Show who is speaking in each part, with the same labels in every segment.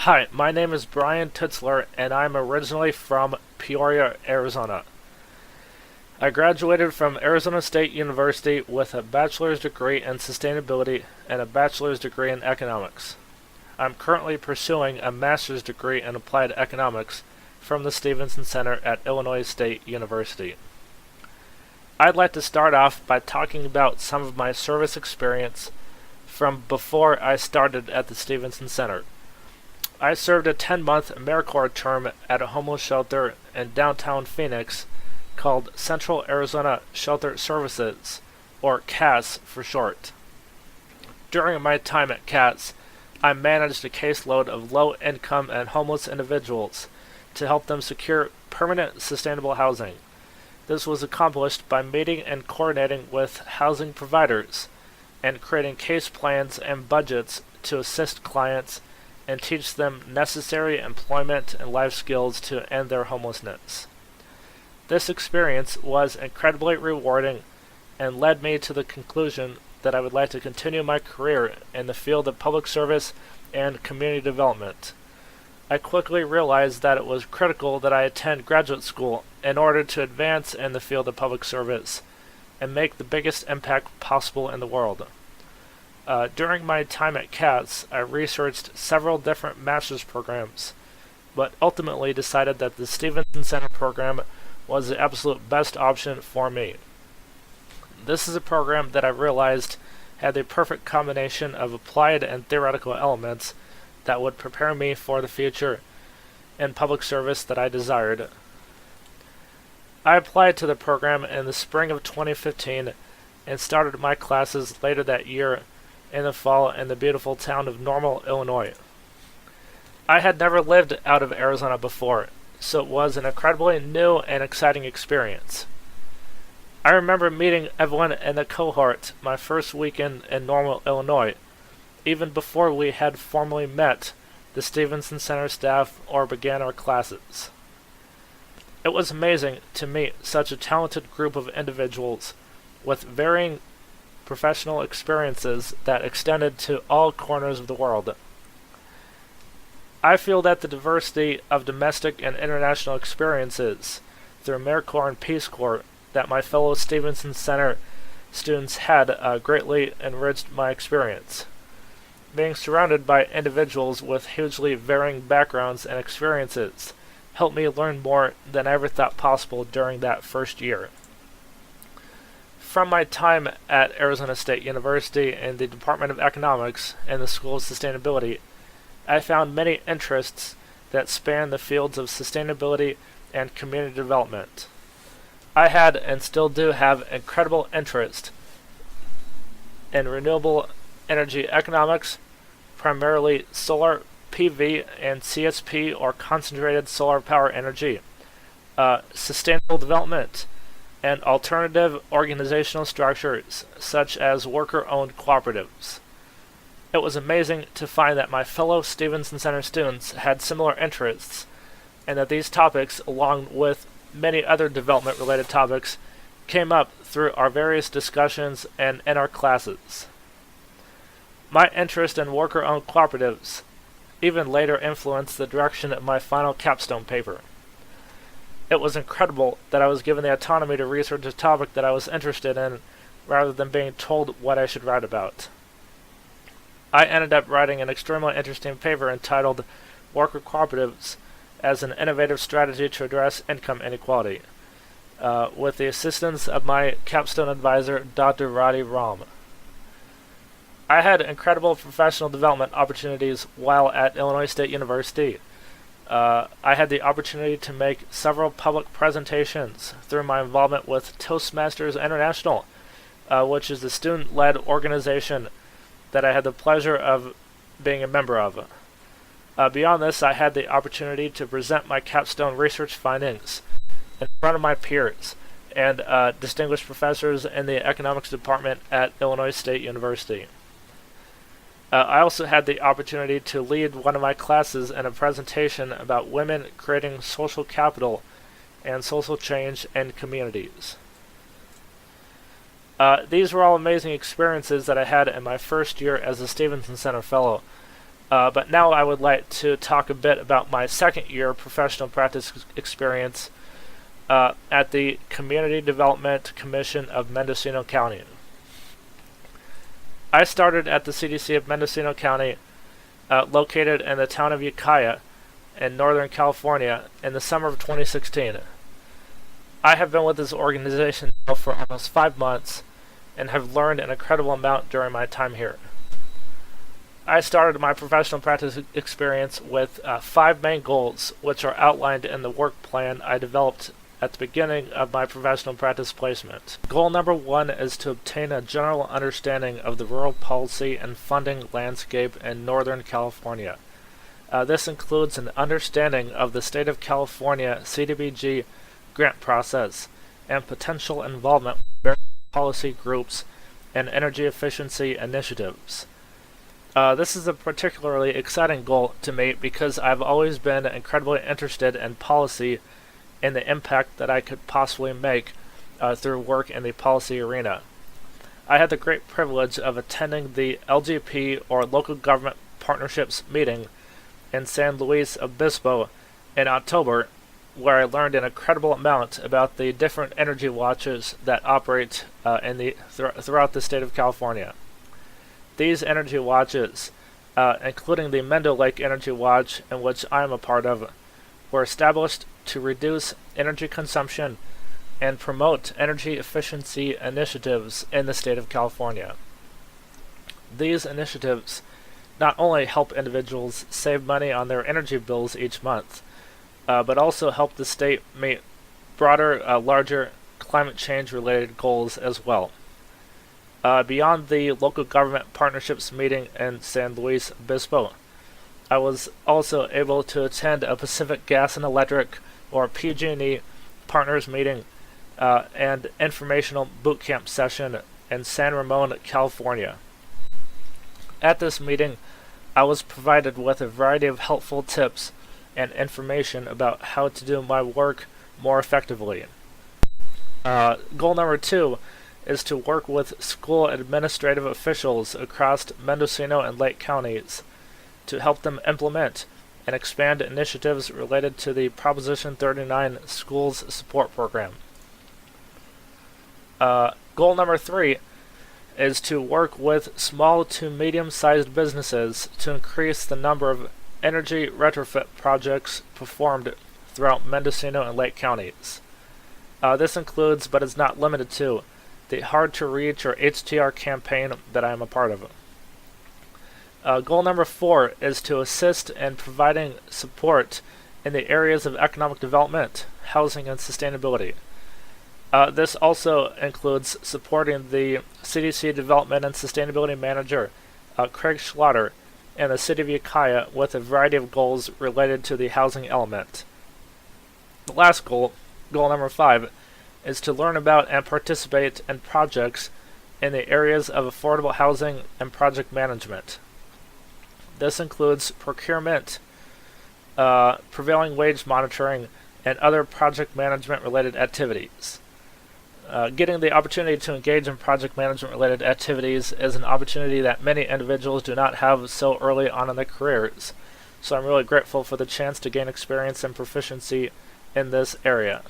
Speaker 1: Hi, my name is Bryan Titzler, and I'm originally from Peoria, Arizona. I graduated from Arizona State University with a bachelor's degree in sustainability and a bachelor's degree in economics. I'm currently pursuing a master's degree in applied economics from the Stevenson Center at Illinois State University. I'd like to start off by talking about some of my service experience from before I started at the Stevenson Center. I served a 10-month AmeriCorps term at a homeless shelter in downtown Phoenix called Central Arizona Shelter Services, or CAS for short. During my time at CAS, I managed a caseload of low-income and homeless individuals to help them secure permanent sustainable housing. This was accomplished by meeting and coordinating with housing providers and creating case plans and budgets to assist clients and teach them necessary employment and life skills to end their homelessness. This experience was incredibly rewarding and led me to the conclusion that I would like to continue my career in the field of public service and community development. I quickly realized that it was critical that I attend graduate school in order to advance in the field of public service and make the biggest impact possible in the world. During my time at CAS, I researched several different master's programs, but ultimately decided that the Stevenson Center program was the absolute best option for me. This is a program that I realized had the perfect combination of applied and theoretical elements that would prepare me for the future in public service that I desired. I applied to the program in the spring of 2015 and started my classes later that year in the fall in the beautiful town of Normal, Illinois. I had never lived out of Arizona before, so it was an incredibly new and exciting experience. I remember meeting everyone in the cohort my first weekend in Normal, Illinois, even before we had formally met the Stevenson Center staff or began our classes. It was amazing to meet such a talented group of individuals with varying professional experiences that extended to all corners of the world. I feel that the diversity of domestic and international experiences through AmeriCorps and Peace Corps that my fellow Stevenson Center students had greatly enriched my experience. Being surrounded by individuals with hugely varying backgrounds and experiences helped me learn more than I ever thought possible during that first year. From my time at Arizona State University in the Department of Economics and the School of Sustainability, I found many interests that span the fields of sustainability and community development. I had and still do have incredible interest in renewable energy economics, primarily solar PV and CSP or concentrated solar power energy, sustainable development, and alternative organizational structures such as worker-owned cooperatives. It was amazing to find that my fellow Stevenson Center students had similar interests and that these topics, along with many other development-related topics, came up through our various discussions and in our classes. My interest in worker-owned cooperatives even later influenced the direction of my final capstone paper. It was incredible that I was given the autonomy to research a topic that I was interested in rather than being told what I should write about. I ended up writing an extremely interesting paper entitled Worker Cooperatives as an Innovative Strategy to Address Income Inequality, with the assistance of my capstone advisor, Dr. Roddy Ram. I had incredible professional development opportunities while at Illinois State University. I had the opportunity to make several public presentations through my involvement with Toastmasters International, which is the student-led organization that I had the pleasure of being a member of. Beyond this, I had the opportunity to present my capstone research findings in front of my peers and distinguished professors in the economics department at Illinois State University. I also had the opportunity to lead one of my classes in a presentation about women creating social capital and social change in communities. These were all amazing experiences that I had in my first year as a Stevenson Center Fellow, But now I would like to talk a bit about my second year professional practice experience at the Community Development Commission of Mendocino County. I started at the CDC of Mendocino County, located in the town of Ukiah in Northern California in the summer of 2016. I have been with this organization now for almost 5 months and have learned an incredible amount during my time here. I started my professional practice experience with 5 main goals, which are outlined in the work plan I developed at the beginning of my professional practice placement. Goal number 1 is to obtain a general understanding of the rural policy and funding landscape in Northern California. This includes an understanding of the State of California CDBG grant process and potential involvement with various policy groups and energy efficiency initiatives. This is a particularly exciting goal to me because I've always been incredibly interested in policy and the impact that I could possibly make through work in the policy arena. I had the great privilege of attending the LGP, or Local Government Partnerships meeting in San Luis Obispo in October, where I learned an incredible amount about the different energy watches that operate throughout the state of California. These energy watches, including the Mendo-Lake Energy Watch, in which I am a part of, were established to reduce energy consumption and promote energy efficiency initiatives in the state of California. These initiatives not only help individuals save money on their energy bills each month, but also help the state meet broader, larger climate change related goals as well. Beyond the local government partnerships meeting in San Luis Obispo, I was also able to attend a Pacific Gas and Electric, or PG&E, partners meeting and informational boot camp session in San Ramon, California. At this meeting, I was provided with a variety of helpful tips and information about how to do my work more effectively. Goal number 2 is to work with school administrative officials across Mendocino and Lake counties to help them implement and expand initiatives related to the Proposition 39 Schools Support Program. Goal number 3 is to work with small to medium-sized businesses to increase the number of energy retrofit projects performed throughout Mendocino and Lake counties. This includes, but is not limited to, the Hard to Reach, or HTR campaign that I am a part of. Goal number 4 is to assist in providing support in the areas of economic development, housing, and sustainability. This also includes supporting the CDC Development and Sustainability Manager, Craig Schlatter, and the City of Ukiah with a variety of goals related to the housing element. The last goal, goal number 5, is to learn about and participate in projects in the areas of affordable housing and project management. This includes procurement, prevailing wage monitoring, and other project management related activities. Getting the opportunity to engage in project management related activities is an opportunity that many individuals do not have so early on in their careers, so I'm really grateful for the chance to gain experience and proficiency in this area.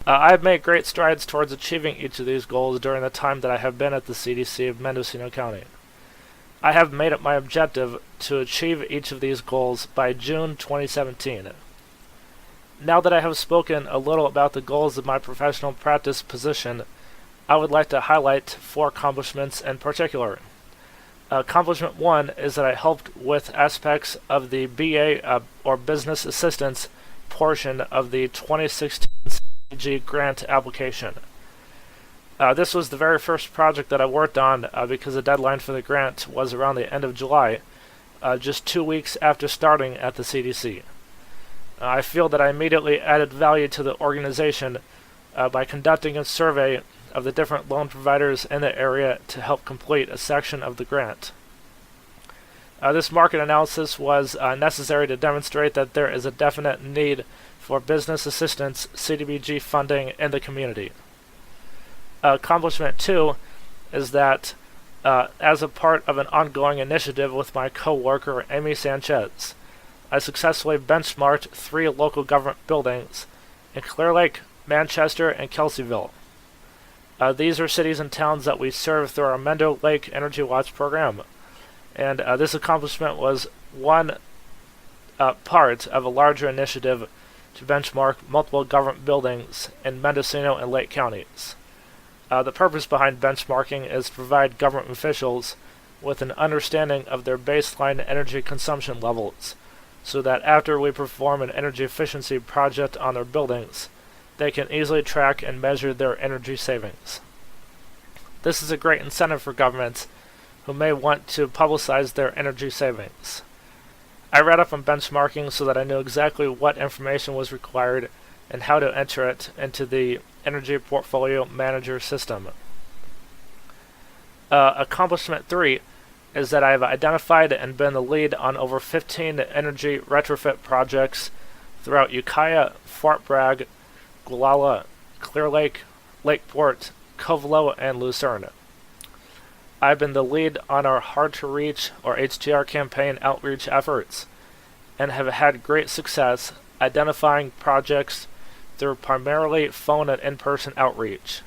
Speaker 1: I have made great strides towards achieving each of these goals during the time that I have been at the CDC of Mendocino County. I have made it my objective to achieve each of these goals by June 2017. Now that I have spoken a little about the goals of my professional practice position, I would like to highlight 4 accomplishments in particular. Accomplishment 1 is that I helped with aspects of the BA, or Business Assistance, portion of the 2016 CDBG grant application. This was the very first project that I worked on because the deadline for the grant was around the end of July, just 2 weeks after starting at the CDC. I feel that I immediately added value to the organization by conducting a survey of the different loan providers in the area to help complete a section of the grant. This market analysis was necessary to demonstrate that there is a definite need for business assistance CDBG funding in the community. Accomplishment 2 is that as a part of an ongoing initiative with my co-worker Amy Sanchez. I successfully benchmarked 3 local government buildings in Clear Lake, Manchester, and Kelseyville. These are cities and towns that we serve through our Mendo-Lake Energy Watch program. And this accomplishment was one part of a larger initiative to benchmark multiple government buildings in Mendocino and Lake counties. The purpose behind benchmarking is to provide government officials with an understanding of their baseline energy consumption levels, so that after we perform an energy efficiency project on their buildings, they can easily track and measure their energy savings. This is a great incentive for governments who may want to publicize their energy savings. I read up on benchmarking so that I knew exactly what information was required and how to enter it into the Energy Portfolio Manager system. Accomplishment 3 is that I have identified and been the lead on over 15 energy retrofit projects throughout Ukiah, Fort Bragg, Gualala, Clear Lake, Lakeport, Covelo, and Lucerne. I've been the lead on our Hard to Reach, or HTR campaign outreach efforts, and have had great success identifying projects through primarily phone and in-person outreach.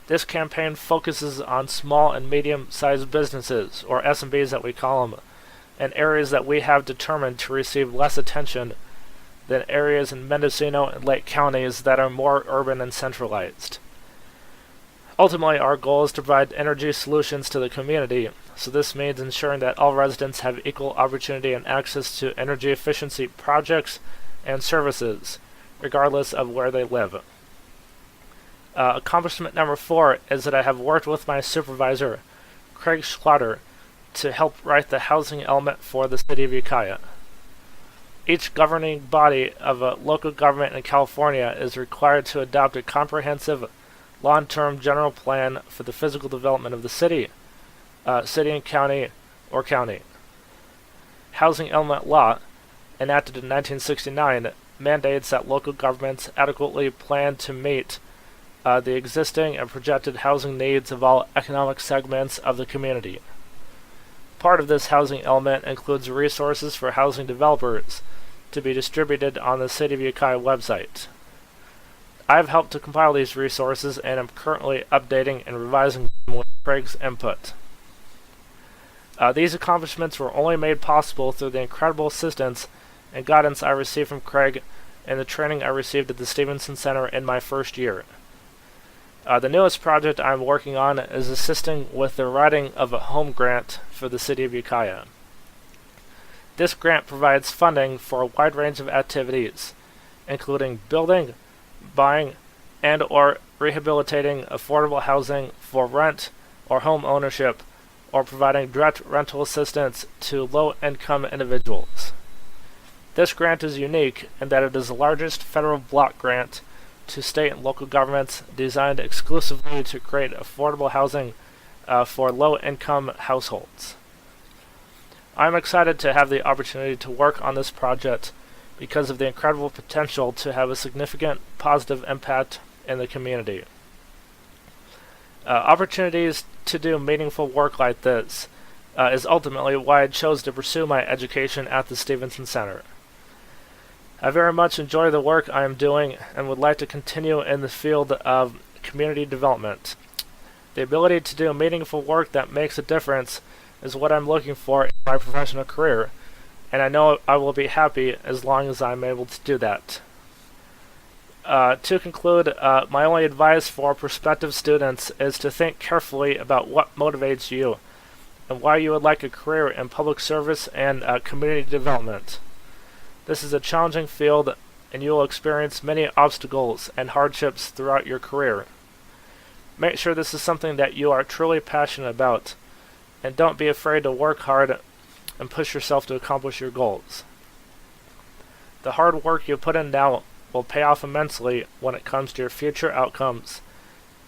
Speaker 1: This campaign focuses on small and medium-sized businesses, or SMBs that we call them, in areas that we have determined to receive less attention than areas in Mendocino and Lake counties that are more urban and centralized. Ultimately, our goal is to provide energy solutions to the community, so this means ensuring that all residents have equal opportunity and access to energy efficiency projects and services, regardless of where they live. Accomplishment number 4 is that I have worked with my supervisor, Craig Schlatter, to help write the housing element for the city of Ukiah. Each governing body of a local government in California is required to adopt a comprehensive, long-term general plan for the physical development of the city, city and county, or county. Housing element law, enacted in 1969, mandates that local governments adequately plan to meet the existing and projected housing needs of all economic segments of the community. Part of this housing element includes resources for housing developers to be distributed on the City of Ukiah website. I have helped to compile these resources and am currently updating and revising them with Craig's input. These accomplishments were only made possible through the incredible assistance and guidance I received from Craig and the training I received at the Stevenson Center in my first year. The newest project I am working on is assisting with the writing of a home grant for the City of Ukiah. This grant provides funding for a wide range of activities, including building, buying, and or rehabilitating affordable housing for rent or home ownership, or providing direct rental assistance to low-income individuals. This grant is unique in that it is the largest federal block grant to state and local governments designed exclusively to create affordable housing for low-income households. I'm excited to have the opportunity to work on this project because of the incredible potential to have a significant positive impact in the community. Opportunities to do meaningful work like this is ultimately why I chose to pursue my education at the Stevenson Center. I very much enjoy the work I am doing and would like to continue in the field of community development. The ability to do meaningful work that makes a difference is what I'm looking for in my professional career, and I know I will be happy as long as I'm able to do that. To conclude, my only advice for prospective students is to think carefully about what motivates you and why you would like a career in public service and community development. This is a challenging field, and you will experience many obstacles and hardships throughout your career. Make sure this is something that you are truly passionate about, and don't be afraid to work hard and push yourself to accomplish your goals. The hard work you put in now will pay off immensely when it comes to your future outcomes,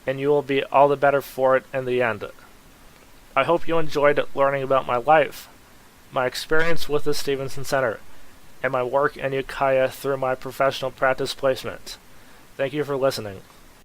Speaker 1: and you will be all the better for it in the end. I hope you enjoyed learning about my life, my experience with the Stevenson Center, and my work in Ukiah through my professional practice placement. Thank you for listening.